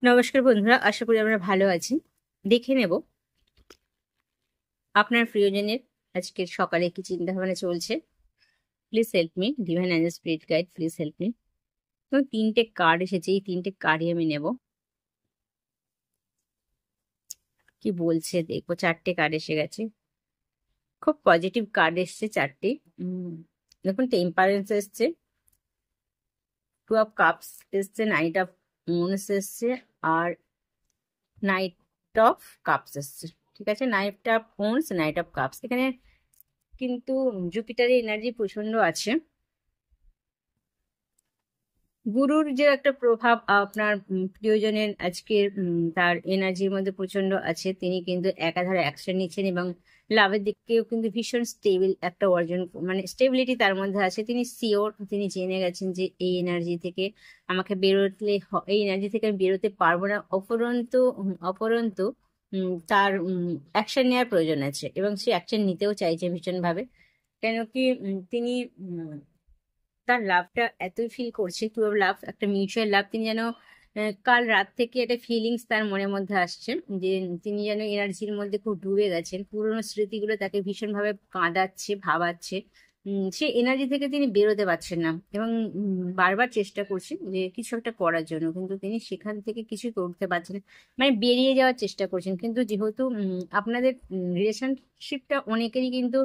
নমস্কার বন্ধুরা, আশা করি আমরা ভালো আছি। দেখে নেব আপনার প্রিয়জনের আজকের সকালে কি চিন্তা ভাবনা চলছে। Please help me, divine Angel spirit guide, please help me. তো তিনটে কার্ড এসেছে, এই তিনটে কার্ডই আমি নেব। কি বলছে দেখবো। চারটে কার্ড এসে গেছে, খুব পজিটিভ কার্ড এসছে চারটে। দেখুন, টেম্পারেন্স এসছে, টু অফ কাপস এসছে, নাইট অফ মুনস এসছে, আর নাইট অফ কাপস এসছে। ঠিক আছে, night of moons, night of cups. এখানে কিন্তু জুপিটারের এনার্জি প্রচন্ড আছে। গুরুর যে একটা প্রভাব আপনার প্রিয়জনের আজকের তার এনার্জির মধ্যে প্রচন্ড আছে। তিনি কিন্তু একাধারে অ্যাকশন নিচ্ছেন এবং লাভের দিকেও কিন্তু ভীষণ স্টেবল একটা অর্জন, মানে স্টেবিলিটি তার মধ্যে আছে। তিনি সিওর, তিনি জেনে গেছেন যে এই এনার্জি থেকে আমাকে বেরোতে এই এনার্জি থেকে আমি বেরোতে পারবো না। অপরন্তু তার অ্যাকশন নেওয়ার প্রয়োজন আছে এবং সে অ্যাকশন নিতেও চাইছে ভীষণভাবে। কেন কি তিনি তার লাভটা এতই ফিল করছে, টু অফ লাভ, একটা মিউচুয়াল লাভ। তিনি যেন কাল রাত থেকে একটা ফিলিংস তার মনের মধ্যে আসছে যে তিনি যেন এনার্জির মধ্যে খুব ডুবে গেছেন। পুরোনো স্মৃতিগুলো তাকে ভীষণভাবে কাঁদাচ্ছে, ভাবাচ্ছে। সে এনার্জি থেকে তিনি বেরোতে পারছেন না এবং বারবার চেষ্টা করছেন যে কিছু একটা করার জন্য, কিন্তু তিনি সেখান থেকে কিছুই করতে পারছেন না। মানে বেরিয়ে যাওয়ার চেষ্টা করছেন, কিন্তু যেহেতু আপনাদের রিলেশনশিপটা অনেকেরই কিন্তু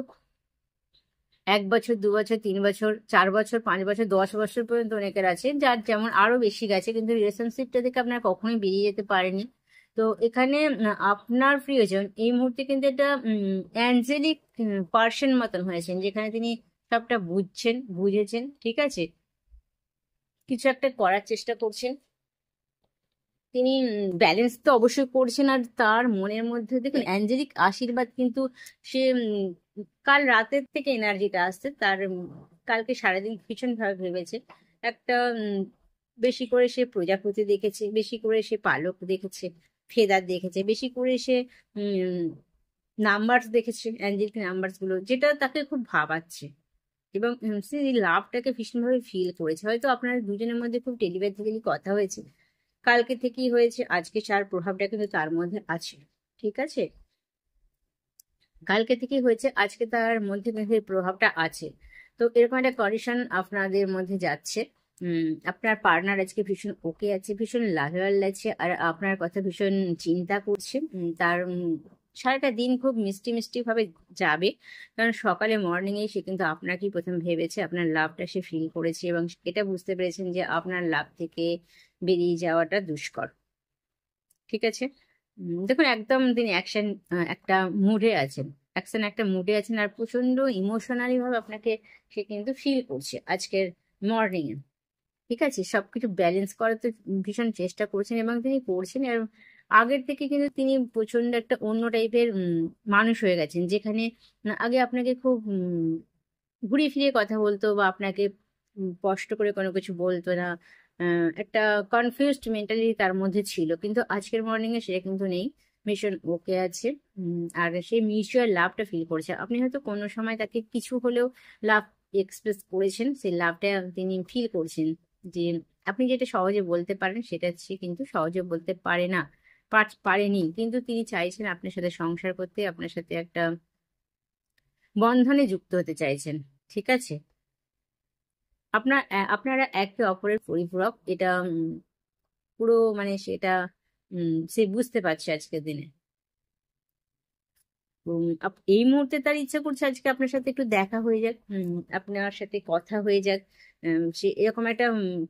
1 বছর, 2 বছর, 3 বছর, 4 বছর, 5 বছর, 10 বছর পর্যন্ত অনেকের আছে, যার যেমন আরো বেশি গেছে, কিন্তু রিলেশনশিপটা থেকে আপনারা কখনোই বেরিয়ে যেতে পারেনি। তো এখানে আপনার প্রিয়জন এই মুহূর্তে কিন্তু একটা অ্যাঞ্জেলিক পার্সন মতন হয়েছেন, যেখানে তিনি সবটা বুঝেছেন। ঠিক আছে, কিছু একটা করার চেষ্টা করছেন। তিনি ব্যালেন্স তো অবশ্যই করছেন, আর তার মনের মধ্যে দেখুন অ্যাঞ্জেলিক আশীর্বাদ কিন্তু সে কাল রাতের থেকে এনার্জিটা আসছে তার। কালকে সারাদিন ভীষণ ভাবে ভেবেছে। একটা বেশি করে সে প্রজাপতি দেখেছে, বেশি করে সে পালক দেখেছে, ফেদার দেখেছে, বেশি করে সে নাম্বারস দেখেছে, অ্যাঞ্জেলিক নাম্বারস গুলো, যেটা তাকে খুব ভাবাচ্ছে। এবং সে এই লাভটাকে ভীষণভাবে ফিল করেছে। হয়তো আপনার দুজনের মধ্যে খুব টেলিপ্যাথিক্যালি কথা হয়েছে, কালকে থেকেই হয়েছে, আজকে চার প্রভাবটা কিন্তু তার মধ্যে আছে। ঠিক আছে, কালকে থেকেই হয়েছে, আজকে তার মধ্যে কিন্তু এই প্রভাবটা আছে। তো এরকম একটা কন্ডিশন আপনাদের মধ্যে যাচ্ছে। আপনার পার্টনার আজকে ভীষণ ওকে আছে, ভীষণ লাভেবল আছে, আর আপনার কথা ভীষণ চিন্তা করছে। তার সারাটা দিন খুব মিষ্টি মিষ্টি ভাবে যাবে, কারণ সকালে মর্নিং এ সে কিন্তু আপনাকেই প্রথম ভেবেছে, আপনার লাভটা সে ফিল করেছে এবং এটা বুঝতে পেরেছেন যে আপনার লাভ থেকে বেরিয়ে যাওয়াটা দুষ্কর। ঠিক আছে, দেখুন একদম তিনি অ্যাকশন একটা মুডে আছেন, একটা মুডে আছেন, আর প্রচন্ড ইমোশনালি ভাবে আপনাকে সে কিন্তু ফিল করছে আজকের মর্নিং এ। ঠিক আছে, সবকিছু ব্যালেন্স করার তো ভীষণ চেষ্টা করছেন এবং তিনি করছেন। আর আগের থেকে কিন্তু তিনি প্রচন্ড একটা অন্য টাইপের মানুষ হয়ে গেছেন, যেখানে আগে আপনাকে খুব ঘুরিয়ে ফিরিয়ে কথা বলতো বা আপনাকে কষ্ট করে কোনো কিছু বলতো না। একটা কনফিউজড মেন্টালিটি তার মধ্যে ছিল, কিন্তু আজকের মর্নিং এ সেটা কিন্তু নেই। ভীষণ ওকে আছে। আর সেই মিউচুয়াল লাভটা ফিল করছে। আপনি হয়তো কোনো সময় তাকে কিছু হলেও লাভ এক্সপ্রেস করেছেন, সেই লাভটা তিনি ফিল করছেন। যে আপনি যেটা সহজে বলতে পারেন সেটা সে কিন্তু সহজে বলতে পারে না, পারেনি, কিন্তু তিনি চাইছেন আপনার সাথে সংসার করতে, আপনার সাথে একটা বন্ধনে যুক্ত হতে চাইছেন। ঠিক আছে, আপনারা একে অপরের পরিপূরক, এটা পুরো মানে সেটা সে বুঝতে পারছে আজকের দিনে। এই মুহূর্তে তার ইচ্ছা করছে আজকে আপনার সাথে একটু দেখা হয়ে যাক, আপনার সাথে কথা হয়ে যাক। সে এরকম একটা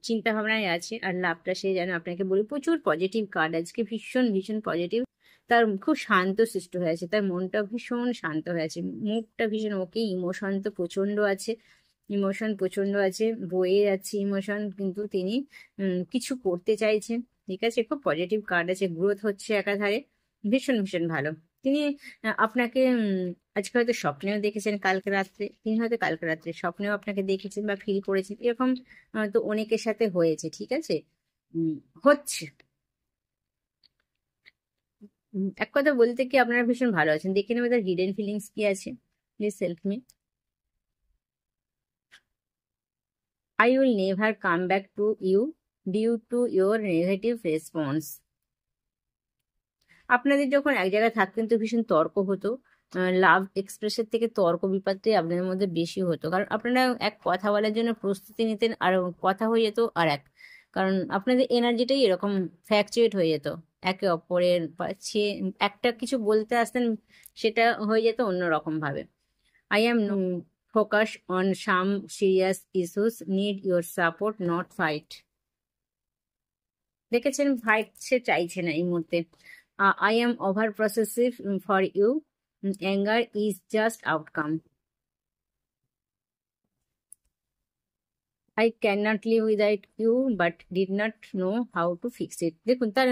চিন্তা ভাবনায় আছে, আর লাভটা সে যেন আপনাকে বলি, প্রচুর পজিটিভ কার্ড আজকে, ভীষণ ভীষণ পজিটিভ। তার খুব শান্ত সৃষ্ট হয়ে আছে, তার মনটা ভীষণ শান্ত হয়ে আছে, মুখটা ভীষণ ওকে। ইমোশন তো প্রচন্ড আছে, ইমোশন প্রচন্ড আছে, বয়ে যাচ্ছে ইমোশন, কিন্তু তিনি কিছু করতে চাইছেন। ঠিক আছে, খুব পজিটিভ কার্ড আছে, গ্রোথ হচ্ছে একাধারে, ভীষণ ভীষণ ভালো। তিনি আপনাকে আজকে হয়তো স্বপ্নেও দেখেছেন, কালকে রাত্রে তিনি হয়তো কালকে রাত্রে স্বপ্নেও আপনাকে দেখেছেন বা ফিল করেছেন, এরকম তো অনেকের সাথে হয়েছে। ঠিক আছে, উম, হচ্ছে। এক কথা বলতে কি আপনারা ভীষণ ভালো আছেন। দেখে নেবে তার হিডেন ফিলিংস কি আছে। Please help me. I will never come back to you due to your negative response. আপনাদের যখন এক জায়গায় থাকতেন তো ভীষণ তর্ক হতো, লাভ এক্সপ্রেসের থেকে তর্ক বিপাদটাই আপনাদের মধ্যে বেশি হতো, কারণ আপনারা এক কথা বলার জন্য প্রস্তুতি নিতেন আর কথা হয়ে যেত আর এক, কারণ আপনাদের এনার্জিটাই এরকম ফ্ল্যাকচুয়েট হয়ে যেত একে অপরের পাচ্ছে, একটা কিছু বলতে আসতেন সেটা হয়ে যেত অন্যরকম ভাবে। I am focus on some serious issues, need your support not fight. দেখেছেন, ফাইট সে চাইছে না এই মুহূর্তে। I am over possessive for you, anger is just outcome. I can not live without you but did not know how to fix it. দেখুন তার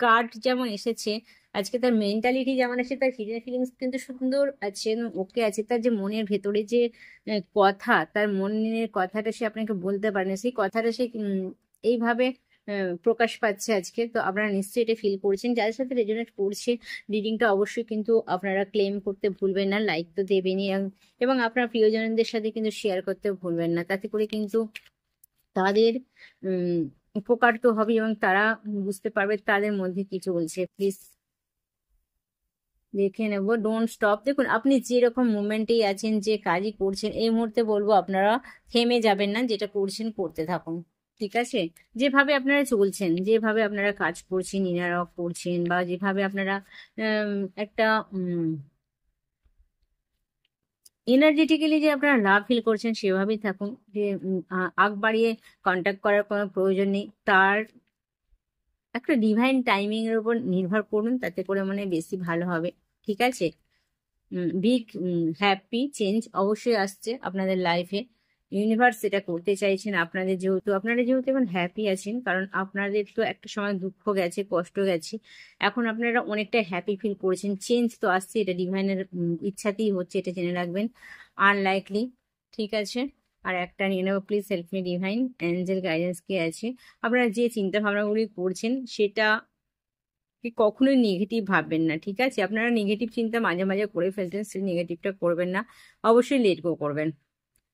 card যেমন এসেছে আজকে, তার মেন্টালিটি যেমন আছে, তার হিডেন ফিলিংস কিন্তু সুন্দর আছে, ওকে আছে। তার যে মনের ভেতরে যে কথা, তার মনের কথাটা সে আপনাকে বলতে পারে না, সেই কথাটা সে এইভাবে প্রকাশ পাচ্ছে আজকে। তো আপনারা নিশ্চয়ই এটা ফিল করছেন, যাদের সাথে রেজোনেট করছে রিডিংটা অবশ্যই কিন্তু আপনারা ক্লেম করতে ভুলবেন না, লাইক তো দেবেনই, এবং আপনার প্রিয়জনদের সাথে কিন্তু শেয়ার করতে ভুলবেন না, তাতে করে কিন্তু তাদের উপকার তো হবে এবং তারা বুঝতে পারবে তাদের মধ্যে কি চলছে। প্লিজ দেখে নেবো, ডোন্ট স্টপ। দেখুন আপনি যেরকম মুভমেন্টেই আছেন, যে কাজই করছেন, এই মুহূর্তে বলবো আপনারা থেমে যাবেন না, যেটা করছেন করতে থাকুন, ঠিক আছে? যেভাবে আপনারা চলছেন, যেভাবে আপনারা কাজ করছেন, ইনারা করছেন, বা যেভাবে আপনারা একটা এনার্জেটিক্যালি যে আপনারা লাভ ফিল করছেন সেভাবেই থাকুন, যে আগ বাড়িয়ে কন্ট্যাক্ট করার কোনো প্রয়োজন নেই, তার একটা ডিভাইন টাইমিং এর উপর নির্ভর করুন, তাতে করে মানে বেশি ভালো হবে, ঠিক আছে? বিগ হ্যাপি চেঞ্জ অবশ্যই আসছে আপনাদের লাইফে, ইউনিভার্স এটা করতে চাইছেন আপনারা যেহেতু এখন হ্যাপি আছেন, কারণ আপনাদের তো একটা সময় দুঃখ গেছে, কষ্ট গেছে, এখন আপনারা অনেকটা হ্যাপি ফিল করেছেন, চেঞ্জ তো আসছে, এটা ডিভাইনের ইচ্ছাতেই হচ্ছে, এটা জেনে রাখবেন, আনলাইকলি, ঠিক আছে? আর একটা নিয়ে নেবো, please help me divine, Angel guidance কি আছে। আপনারা যে চিন্তা ভাবনাগুলি করছেন সেটা কি কখনোই নেগেটিভ ভাববেন না, ঠিক আছে? আপনারা নেগেটিভ চিন্তা মাঝে মাঝে করে ফেলছেন, সেই নেগেটিভটা করবেন না, অবশ্যই লেট গো করবেন,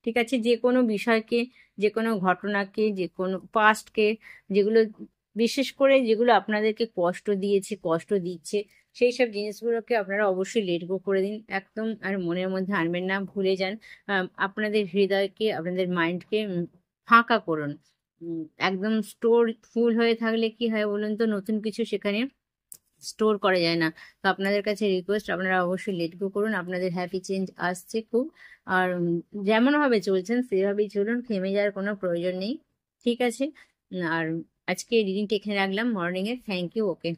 ঠিক আছে? যে কোনো বিষয়কে, যে কোনো ঘটনাকে, যে কোনো পাস্টকে, যেগুলো বিশেষ করে যেগুলো আপনাদেরকে কষ্ট দিয়েছে, কষ্ট দিচ্ছে, সেই সব জিনিসগুলোকে আপনারা অবশ্যই লেট গো করে দিন, একদম আর মনের মধ্যে আনবেন না, ভুলে যান। আপনাদের হৃদয়কে, আপনাদের মাইন্ডকে ফাঁকা করুন। একদম স্টোর ফুল হয়ে থাকলে কি হয় বলুন তো, নতুন কিছু সেখানে স্টোর করা যায় না। তো আপনাদের কাছে রিকোয়েস্ট, আপনারা অবশ্যই লেট গো করুন, আপনাদের হ্যাপি চেঞ্জ আসছে খুব। আর যেমন ভাবে চলছেন সেভাবেই চলুন, থেমে যাওয়ার কোনো প্রয়োজন নেই, ঠিক আছে? আর আজকে রিডিংটা এখানে রাখলাম মর্নিং এর, থ্যাংক ইউ, ওকে।